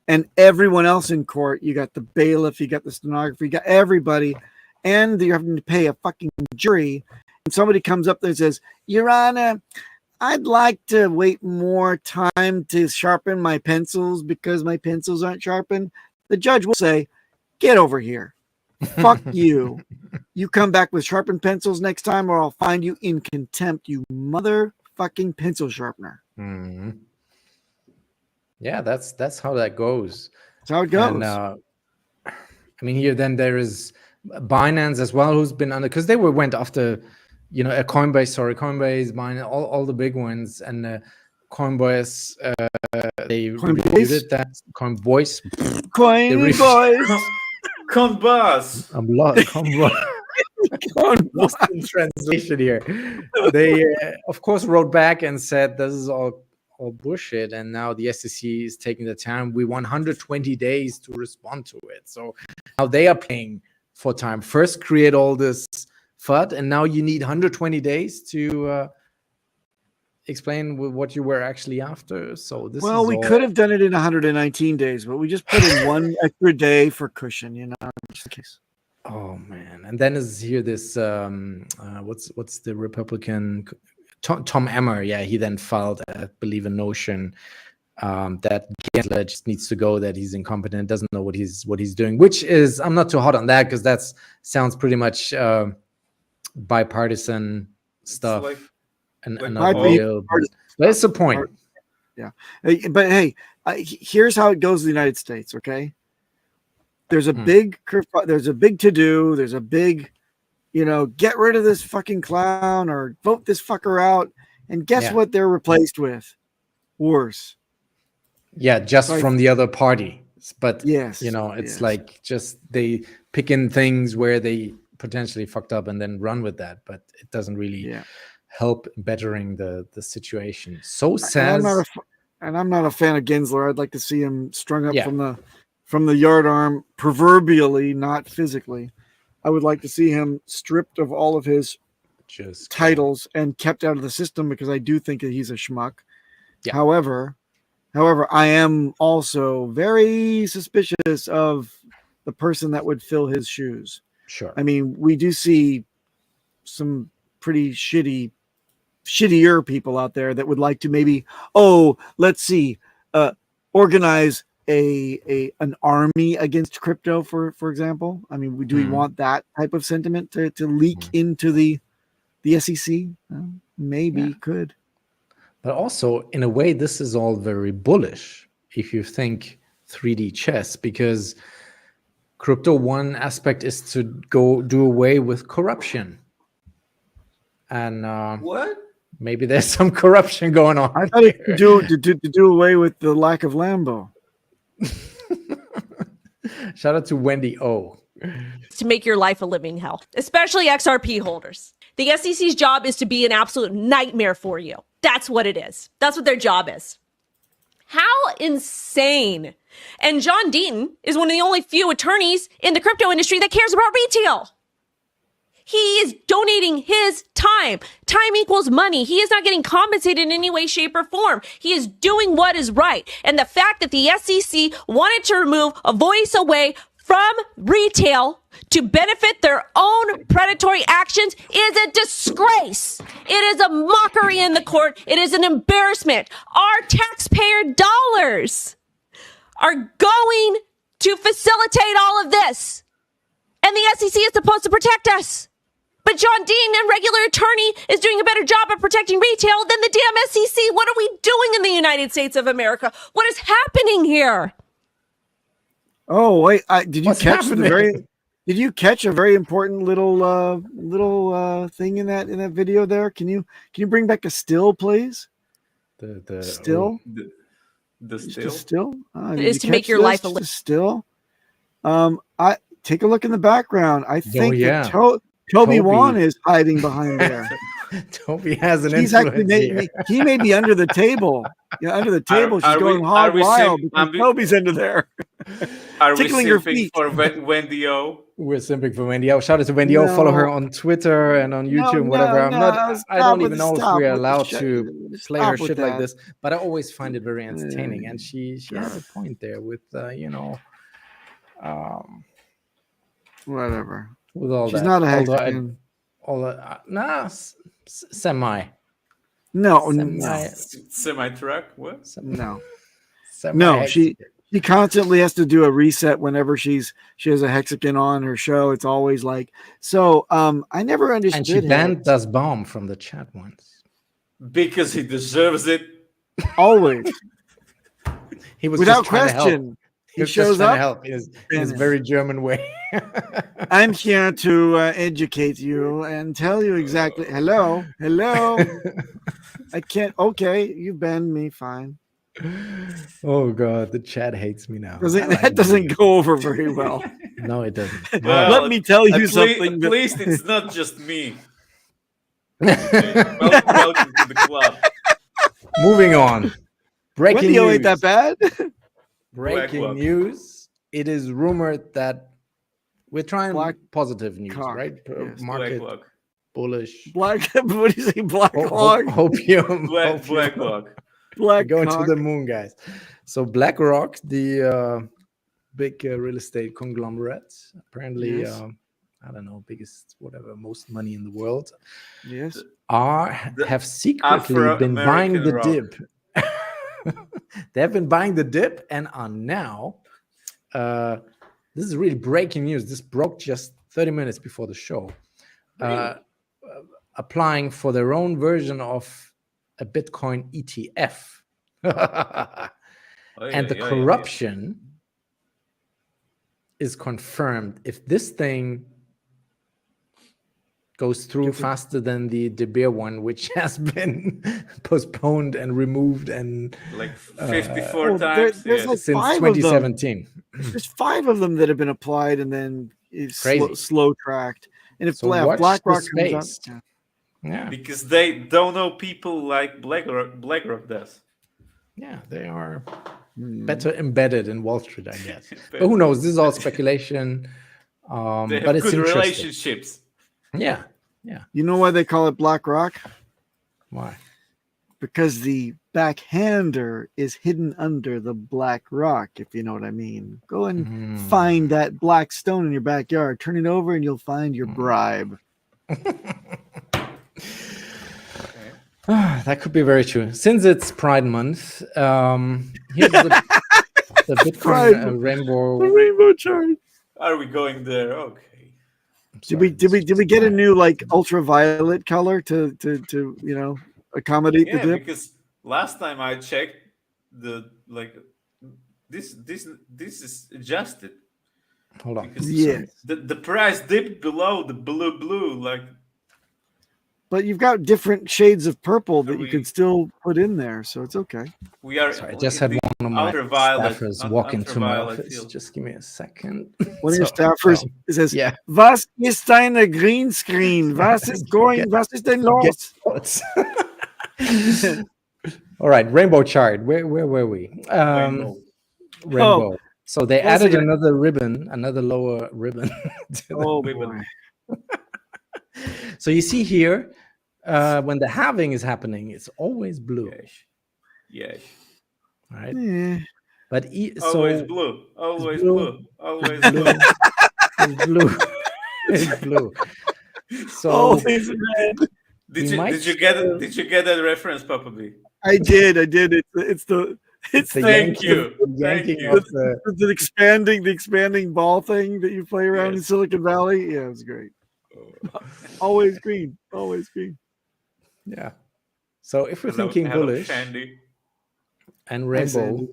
and everyone else in court, you got the bailiff, you got the stenographer, you got everybody, and you're having to pay a fucking jury, and somebody comes up there and says, Your Honor, I'd like to wait more time to sharpen my pencils because my pencils aren't sharpened. The judge will say, get over here. Fuck you. You come back with sharpened pencils next time or I'll find you in contempt, you motherfucking pencil sharpener. Mm-hmm. Yeah, that's how that goes. That's how it goes. And, I mean, here then there is Binance as well, who's been under, because they went after... Coinbase, Binance, all the big ones, and Coinbase, they reviewed that. Coinbase. I'm lost in translation here. They, of course, wrote back and said this is all bullshit, and now the SEC is taking the time. We want 120 days to respond to it. So now they are paying for time. First, create all this FUD, and now you need 120 days to explain what you were actually after. So this we could have done it in 119 days, but we just put in one extra day for cushion, just in case. Oh man! And then is here this what's the Republican Tom Emmer? Yeah, he then filed, I believe, a notion that Gensler just needs to go, that he's incompetent, doesn't know what he's doing. Which is, I'm not too hot on that because that sounds pretty much bipartisan stuff, and not real. But it's a point. Yeah, but hey, here's how it goes in the United States. Okay, there's a big to do. There's a big, get rid of this fucking clown or vote this fucker out. And guess what they're replaced with? Worse. Yeah, just from the other party. But it's like just they pick in things where they potentially fucked up and then run with that, but it doesn't really help bettering the situation. So says, and I'm not a fan of Gensler. I'd like to see him strung up from the yardarm, proverbially, not physically. I would like to see him stripped of all of his titles and kept out of the system because I do think that he's a schmuck. Yeah. However, I am also very suspicious of the person that would fill his shoes. Sure. I mean, we do see some pretty shittier people out there that would like to maybe, let's see, organize an army against crypto, for example. I mean, do we want that type of sentiment to leak into the SEC? Maybe could. But also, in a way, this is all very bullish if you think 3D chess, because crypto, one aspect is to go do away with corruption. And what? Maybe there's some corruption going on. I thought it to do away with the lack of Lambo. Shout out to Wendy O. To make your life a living hell, especially XRP holders. The SEC's job is to be an absolute nightmare for you. That's what it is. That's what their job is. How insane. And John Deaton is one of the only few attorneys in the crypto industry that cares about retail. He is donating his time. Time equals money. He is not getting compensated in any way, shape, or form. He is doing what is right. And the fact that the SEC wanted to remove a voice away from retail to benefit their own predatory actions is a disgrace. It is a mockery in the court. It is an embarrassment. Our taxpayer dollars are going to facilitate all of this. And the SEC is supposed to protect us. But John Dean, a regular attorney, is doing a better job of protecting retail than the damn SEC. What are we doing in the United States of America? What is happening here? Oh wait, did you What's catch happening? Did you catch a very important little thing in that video there? Can you bring back a still, please? The Still, The just still. a still. It Did is you to make catch your this? life a Just still. I take a look in the background. I think yeah. that Toby Toby. Wan is hiding behind there. Toby has an He's actually influence here. he may be under the table. Yeah, under the table. She's are going we- hog are we wild saying- because Toby's under there. Are we Tickling your simping feet. for Wendy O? We're simping for Wendy O. Shout out to Wendy O. Follow her on Twitter and on YouTube and whatever. I don't even know if we're allowed to play her shit like this, but I always find it very entertaining. And she has a point there with Whatever. with all She's that. not a Although Hexican. semi. No, Semi-truck? What? no. Semi No, she constantly has to do a reset whenever she has a Hexican on her show. It's always like, so I never understood. And she banned Das Baum from the chat once. Because he deserves it. Always. He was Without just trying to help. question. He was shows just trying up. to help in his very German way. I'm here to educate you and tell you exactly. Hello. I can't. Okay, you banned me. Fine. Oh God, the chat hates me now. That doesn't go over very well. No, it doesn't. Well, Let me tell you At something. least it's not just me. Welcome to the club. Moving on. Breaking Wendy news. ain't that bad. Breaking Black news. It is rumored that we're trying Black positive news, cock, right? yes. Market Black Lock. bullish. Black. What do you say? Black hog. Opium. Black Lock. Black Going cock. to the moon, guys. So BlackRock, the big real estate conglomerate, apparently, Yes. I don't know, biggest, whatever, most money in the world, Yes. have secretly been buying the Afro-American dip. They have been buying the dip and are now. This is really breaking news. This broke just 30 minutes before the show. Applying for their own version of a Bitcoin ETF. And the corruption is confirmed. If this thing goes through faster than the De Beer one, which has been postponed and removed and like 54 there- times. there's yes. like since 5 of them. 2017. There's 5 of them that have been applied and then it's Crazy. slow tracked. And if So watch BlackRock the comes up, space. Yeah, Because they don't know people like BlackRock does. yeah, they are Hmm. better embedded in Wall Street, I guess. But who knows? This is all speculation. They But have it's good interesting. relationships. Yeah. you know why they call it BlackRock? Why? Because the backhander is hidden under the black rock, if you know what I mean. Go and Hmm. find that black stone in your backyard, turn it over, and you'll find your bribe. That could be very true. Since it's Pride Month, here's the Bitcoin Pride. rainbow. The rainbow chart. Are we going there? Okay. Did we get a new like ultraviolet color to accommodate Yeah, the dip? because last time I checked, this is adjusted. Hold on. Because Yes. the price dipped below the blue. Like But you've got different shades of purple that you We- can still put in there, so it's okay. we are. Sorry, I just had one of my staffers walk into my office. field. Just give me a second. One of your So, staffers says, yeah. "Was ist deine Greenscreen? Was ist going? Was ist denn los?" All right, rainbow chart. Where were we? Rainbow. So they Yes, added yeah. another ribbon, another lower ribbon. to the- Oh Ribbon. boy. So you see here, when the halving is happening, it's always blue. Yes. Right? Yeah. But Always so blue. Always blue. blue. Always blue. blue. It's blue. It's blue. So Always red. Did we might you get it? Did you get that reference, Papa B? I did. It's the Thank you. yanking you. of the the expanding ball thing that you play around in Yes. Silicon Valley. Yeah, it was great. Always green. Always green. yeah. So if we're Hello- thinking hello, bullish Shandy. and Hi, rainbow,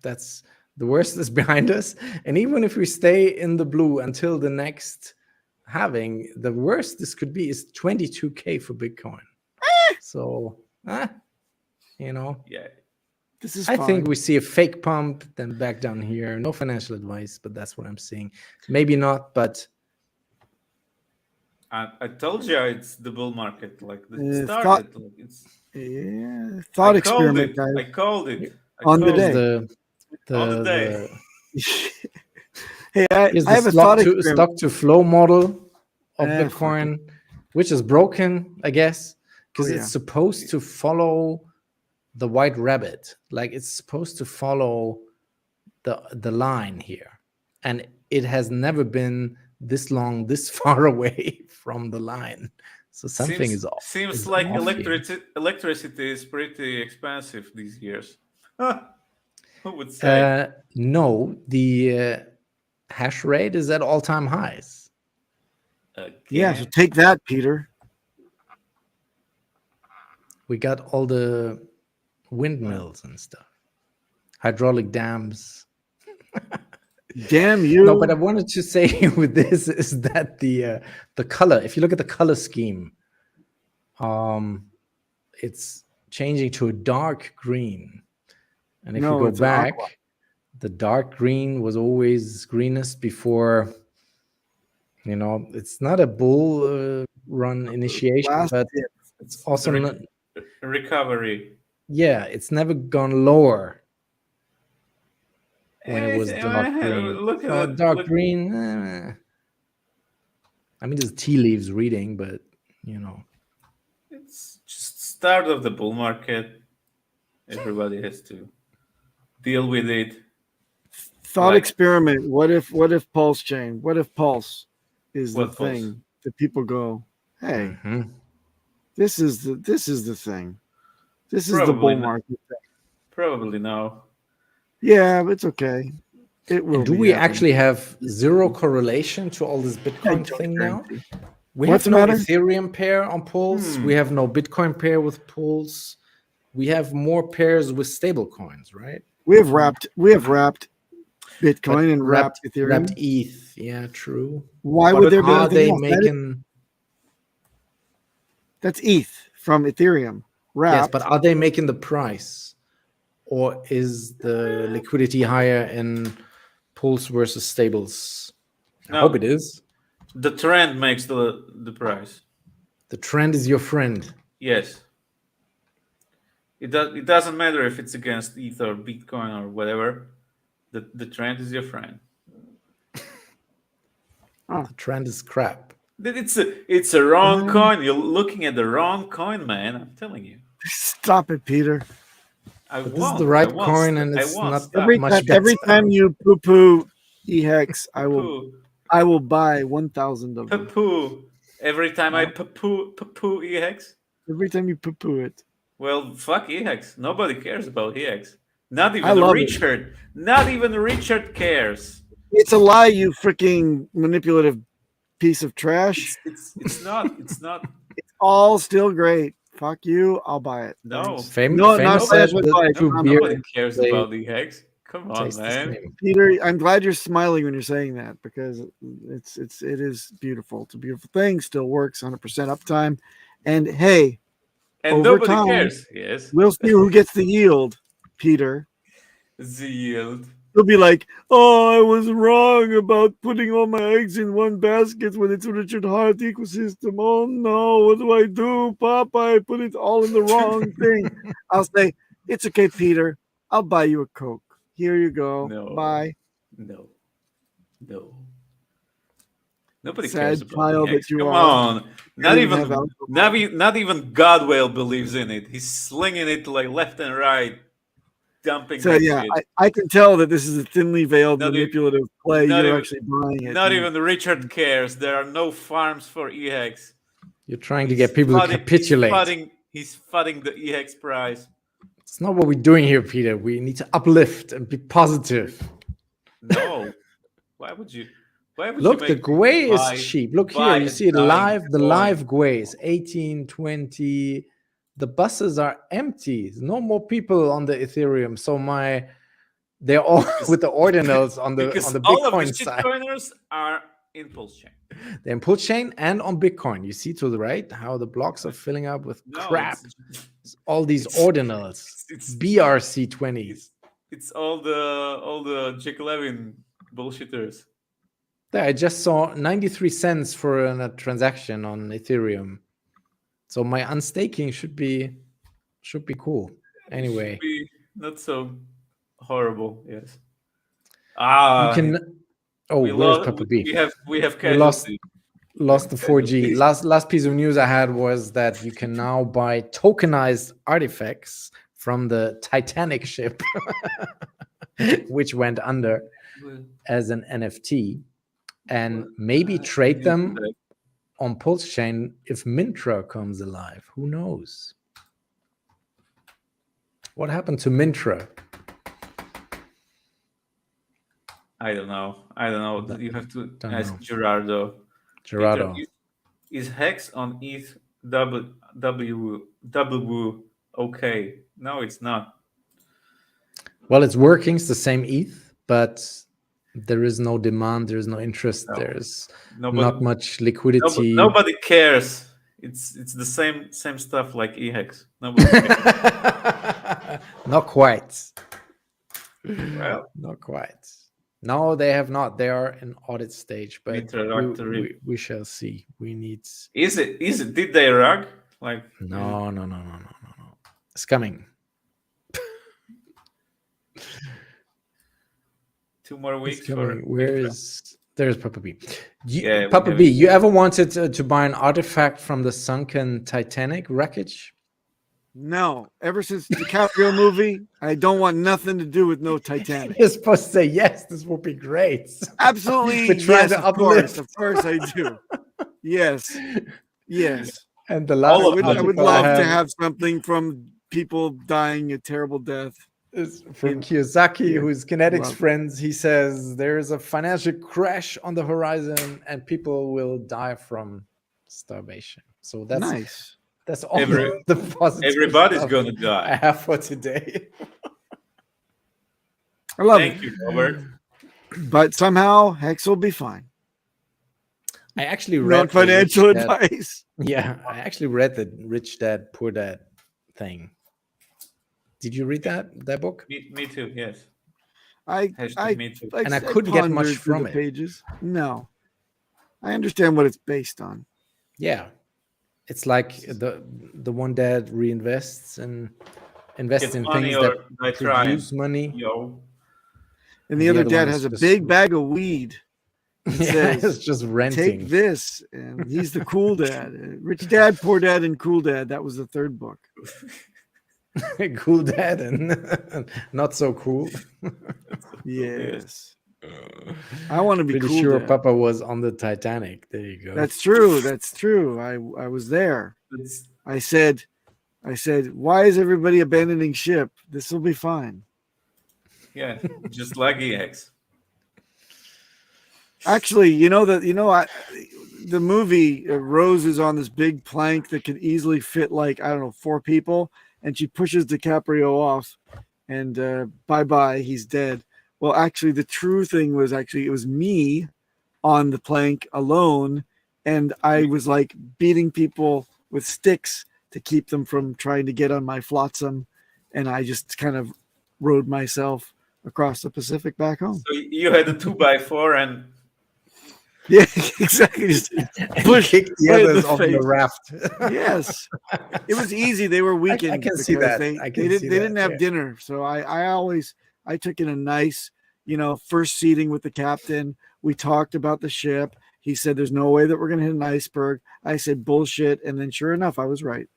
that's the worst is behind us. And even if we stay in the blue until the next halving, the worst this could be is 22K for Bitcoin. So, Yeah. This is I fine. think we see a fake pump, then back down here. No financial advice, but that's what I'm seeing. Maybe not, but I told you it's the bull market. Like it Thought- started. Like it's. Yeah, thought I called experiment, it. guys. I called it. I On the called day. it. the On the day. Hey, here's I have the a thought stock to, experiment. stock to flow model of Ah, fuck Bitcoin, which is broken, I guess, because Oh, it's yeah. supposed to follow the white rabbit. Like it's supposed to follow the line here, and it has never been this long, this far away from the line. So something is off. Seems is like off here. electricity is pretty expensive these years. Who would say? No, the hash rate is at all-time highs. Yeah, so Again? take that, Peter. We got all the windmills and stuff, hydraulic dams. Damn you. No, but I wanted to say with this is that the color, if you look at the color scheme, it's changing to a dark green. And if No, you go it's an back, aqua. the dark green was always greenest before, it's not a bull run initiation, Last but tip. it's also not, Recovery. yeah, it's never gone lower when it was dark green. Look at So it. dark Look- green, I mean, there's tea leaves reading, but It's just start of the bull market. Everybody has to deal with it. Thought Like- experiment. What if Pulse Chain? What if Pulse is the What Pulse? thing that people go, hey, Mhm. this is the thing. This is the Probably bull not. market thing. Probably no. Yeah, but it's okay. It will. Do be we happening. actually have zero correlation to all this I Bitcoin don't thing now? guarantee. We What's have the no matter? Ethereum pair on Pulse. Hmm. We have no Bitcoin pair with Pulse. We have more pairs with stable coins, right? We have wrapped Bitcoin But and wrapped Ethereum. Wrapped ETH. Yeah, true. Why But would there be Are anything they else? making? That's ETH from Ethereum. Yes, Wrapped. but are they making the price, or is the liquidity higher in Pulse versus stables? I No. hope it is. The trend makes the price. The trend is your friend. Yes. It doesn't matter if it's against ETH or Bitcoin or whatever. The trend is your friend. The trend is crap. It's a wrong coin. You're looking at the wrong coin, man. I'm telling you. Stop it, Peter. But this is the right coin, and it's not Every much time, better. every time you poo-poo EHEX, I will buy 1,000 of them. Poo. Every time I poo EHEX. Every time you poo-poo it. Well, fuck EHEX. Nobody cares about EHEX. Not I even love it. Richard. Not even Richard cares. It's a lie, you freaking manipulative piece of trash. It's not. It's not. It's all still great. Fuck you. I'll buy it. No. Thanks. Famous not said financial the advice. two I'm- beer Nobody cares they about EHEX. Come on, taste the man. same. Peter, I'm glad you're smiling when you're saying that because it is beautiful. It's a beautiful thing. Still works 100% uptime. And hey, And over nobody time, cares. Yes. we'll see who gets the yield, Peter. The yield. He'll be like, "Oh, I was wrong about putting all my eggs in one basket when it's a Richard Hart ecosystem. Oh no, what do I do, Papa? I put it all in the wrong thing." I'll say, "It's okay, Peter. I'll buy you a Coke. Here you go. No. Bye." No. Nobody Sad cares about child EHEX. that you Come are. on. Not even have even Godwell believes in it. He's slinging it like left and right. dumping So that yeah, shit. I can tell that this is a thinly veiled Not even- manipulative play. not You're even- actually buying it. Not even Richard cares. There are no farms for EHEX. You're trying to get people to capitulate. He's fudding the EHEX price. It's not what we're doing here, Peter. We need to uplift and be positive. No. Why would you? Look, the Gwei buy- is cheap. Look buy here, you a see it dying live. The coin? live Gwei is 18, 20. The buses are empty. There's no more people on the Ethereum. So they're all with the ordinals on the Because all Bitcoin of the side. shitcoiners are impulse chain. The impulse chain and on Bitcoin. You see to the right how the blocks are filling up with No, crap. it's- All these ordinals, it's- BRC20s. It's all the Jack Levin bullshitters. There, I just saw 93 cents for a transaction on Ethereum. So my unstaking should be cool. Anyway, Should be not so horrible. Yes. you can. Oh, we where's lost. Papa B? We have We lost casualty. the 4G. Last piece of news I had was that you can now buy tokenized artifacts from the Titanic ship, which went under, as an NFT, and maybe trade them on Pulse Chain if Mintra comes alive. Who knows? What happened to Mintra? I don't know. You have to Don't ask know. Gerardo. Gerardo. Peter, is Hex on ETH W okay? No, it's not. Well, it's working. It's the same ETH, but there is no demand. There is no interest. No. There's Nobody, not much liquidity. nobody cares. It's the same stuff like EHEX. Nobody cares. Not quite. Well, Not quite. No, they have not. They are in audit stage, but Introductory. we shall see. We need. Is it? Did they rug? Like No. It's coming. 2 more It's weeks. coming. There's Papa B? Yeah, we Papa have B, it. you ever wanted to buy an artifact from the sunken Titanic wreckage? No, ever since the DiCaprio movie, I don't want nothing to do with no Titanic. You're supposed to say yes. This would be great. Absolutely, We're trying yes, to of course, uplift. I do. Yes. And the last I would article love I to have have something from people dying a terrible death. is from Kiyosaki, Yeah. who's Kinetics Love. friends. He says there is a financial crash on the horizon and people will die from starvation. So Nice. that's all Every- the positive Everybody's stuff gonna I die. have for today. I love Thank it. you, Robert. But somehow Hex will be fine. I actually read Not financial the Rich Dad- advice. Yeah, I actually read the Rich Dad Poor Dad thing. Did you read that book? Me too. Yes. I Me too. And I couldn't get much pondered through from the it. pages. No. I understand what it's based on. Yeah, it's like the one dad reinvests and invests Get in money things or that die trying. produce money. Yo. And the other other dad one has is a just- big bag of weed. Yeah, says, it's just renting. Take this. And he's the cool dad. Rich Dad, Poor Dad, and Cool Dad. That was the third book. Cool dad and not so cool. Yes. I want to be Pretty cool. sure Dad. Papa was on the Titanic. There you go. That's true. That's true. I was there. I said, why is everybody abandoning ship? This will be fine. Yeah, just like EX. Actually, the movie Rose is on this big plank that could easily fit like, I don't know, 4 people, and she pushes DiCaprio off, and bye-bye, he's dead. Well, actually, the true thing was it was me on the plank alone, and I was like beating people with sticks to keep them from trying to get on my flotsam, and I just kind of rode myself across the Pacific back home. So you had a 2x4 and Yeah, exactly. Just push kicked the right in others the off the face. raft. Yes, it was easy. They were weakened. can see because that. I can They see didn't that, have yeah. dinner, so I took in a nice, first seating with the captain. We talked about the ship. He said, "There's no way that we're going to hit an iceberg." I said, "Bullshit," and then sure enough, I was right.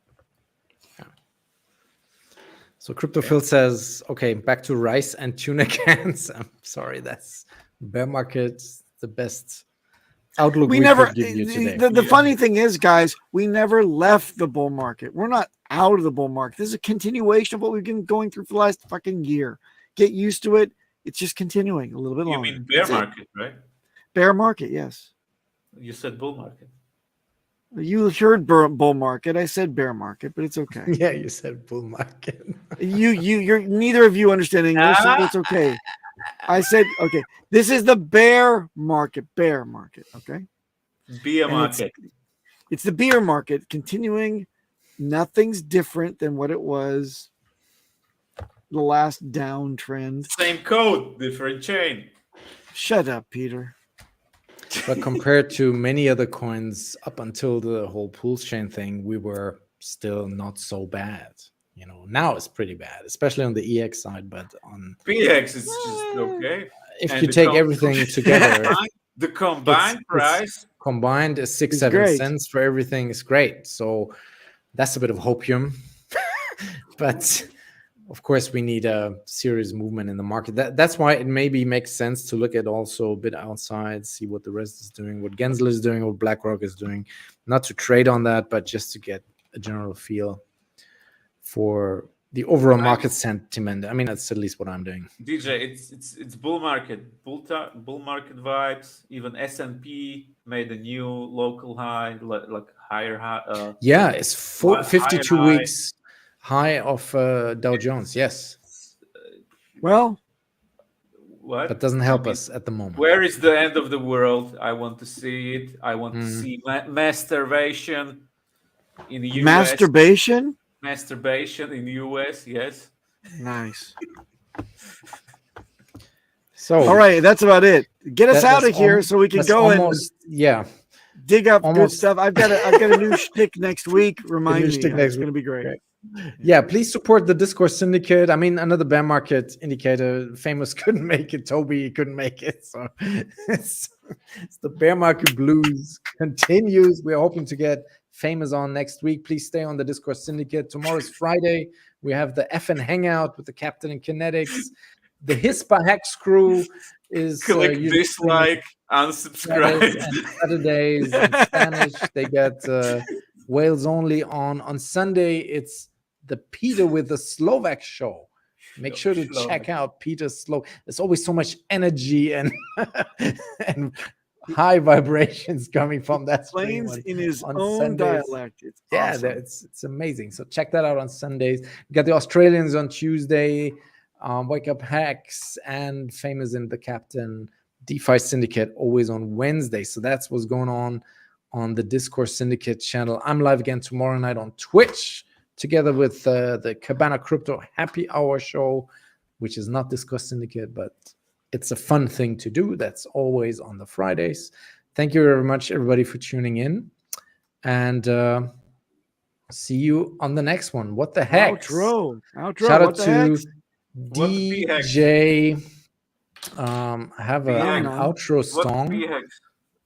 So Cryptophil says, okay, back to rice and tuna cans. I'm sorry, that's bear market, the best outlook we never could give you today. The funny thing is, guys, we never left the bull market. We're not out of the bull market. This is a continuation of what we've been going through for the last fucking year. Get used to it. It's just continuing a little bit longer. You mean bear market, right? Bear market, yes. You said bull market. You heard bull market. I said bear market, but it's okay. Yeah, you said bull market. You're neither of you understand English, so it's okay. I said okay. This is the bear market. Bear market. Okay. Beer market. It's the beer market continuing. Nothing's different than what it was the last downtrend. Same code, different chain. Shut up, Peter. But compared to many other coins up until the whole pools chain thing, we were still not so bad. You know, now it's pretty bad, especially on the EX side, but on PX is just okay. If you take everything together, the combined price combined is 6-7 cents for everything is great. So that's a bit of hopium. But of course, we need a serious movement in the market. That's why it maybe makes sense to look at also a bit outside, see what the rest is doing, what Gensler is doing, what BlackRock is doing. Not to trade on that, but just to get a general feel for the overall market sentiment. I mean, that's at least what I'm doing. DJ, it's bull market, bull market vibes. Even S&P made a new local high, like higher high. Yeah, it's 52 weeks. High of Dow Jones, yes. Well, what? That doesn't help us at the moment. Where is the end of the world? I want to see it. I want to see masturbation in the US. Masturbation? Masturbation in the US, yes. Nice. So, all right, that's about it. Get us out of here so we can go and dig up good stuff. I've got a new shtick next week. Remind me, it's going to be great. Yeah, please support the Discourse Syndicate. I mean, another bear market indicator. Famous couldn't make it. Toby couldn't make it. So it's the bear market blues continues. We're hoping to get Famous on next week. Please stay on the Discourse Syndicate. Tomorrow's Friday. We have the FN Hangout with the Captain and Kinetics. The Hispa Hex crew is click dislike, unsubscribe. Saturdays in Spanish. They get Wales only on Sunday. It's the Peter with the Slovak show. Make sure to check out Peter's Slow. There's always so much energy and and high vibrations coming from that stream in his own Sundays. dialect. It's awesome. It's amazing. So check that out on Sundays. We got the Australians on Tuesday. Wake Up Hex and Famous in the Captain DeFi Syndicate always on Wednesday. So that's what's going on the Discourse Syndicate channel. I'm live again tomorrow night on Twitch together with the Cabana Crypto Happy Hour show, which is not Discourse Syndicate, but it's a fun thing to do. That's always on the Fridays. Thank you very much, everybody, for tuning in. And see you on the next one. What the heck? Outro. Shout out what the to heck? DJ. I have an outro song.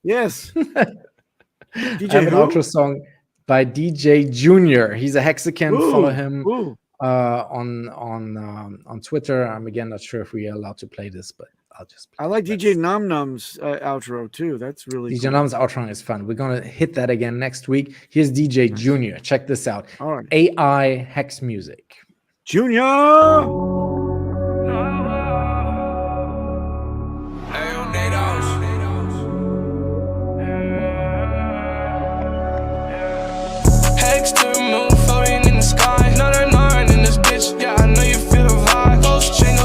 Yes. DJ I have an outro song by DJ Junior. He's a Hexican. Follow him on Twitter. I'm again not sure if we are allowed to play this, but I'll just play I like DJ Nom Nom's outro too. That's really DJ Nom's outro is fun. We're gonna hit that again next week. Here's DJ Junior. Check this out. All right. AI Hex Music. Junior.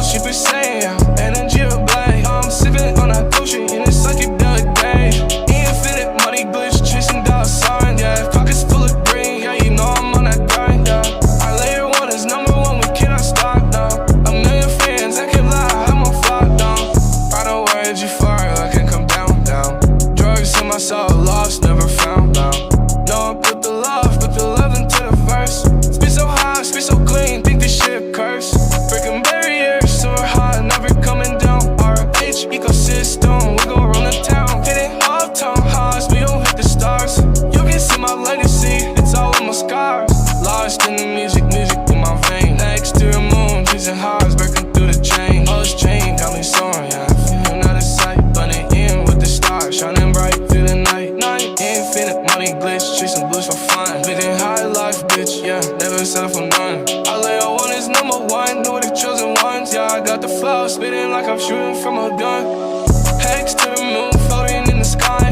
She be saying, energy of black. I'm sipping on that potion and it's like it the other day. Infinite money glitch, chasing dollar sign. Yeah, pockets full of green. Yeah, you know I'm on that grind. Yeah, I layer one is number one. We cannot stop now. A million fans, I can lie. I'm on flock down. I know where you fire, I can come down, down. Drugs in my soul, lost, never found. Now, no, I put the love into the bush for fun. Living high life, bitch, yeah, never settle for none. I lay on one is number one, know the chosen ones. Yeah, I got the flow, spitting like I'm shooting from a gun. Hex to the moon, floating in the sky.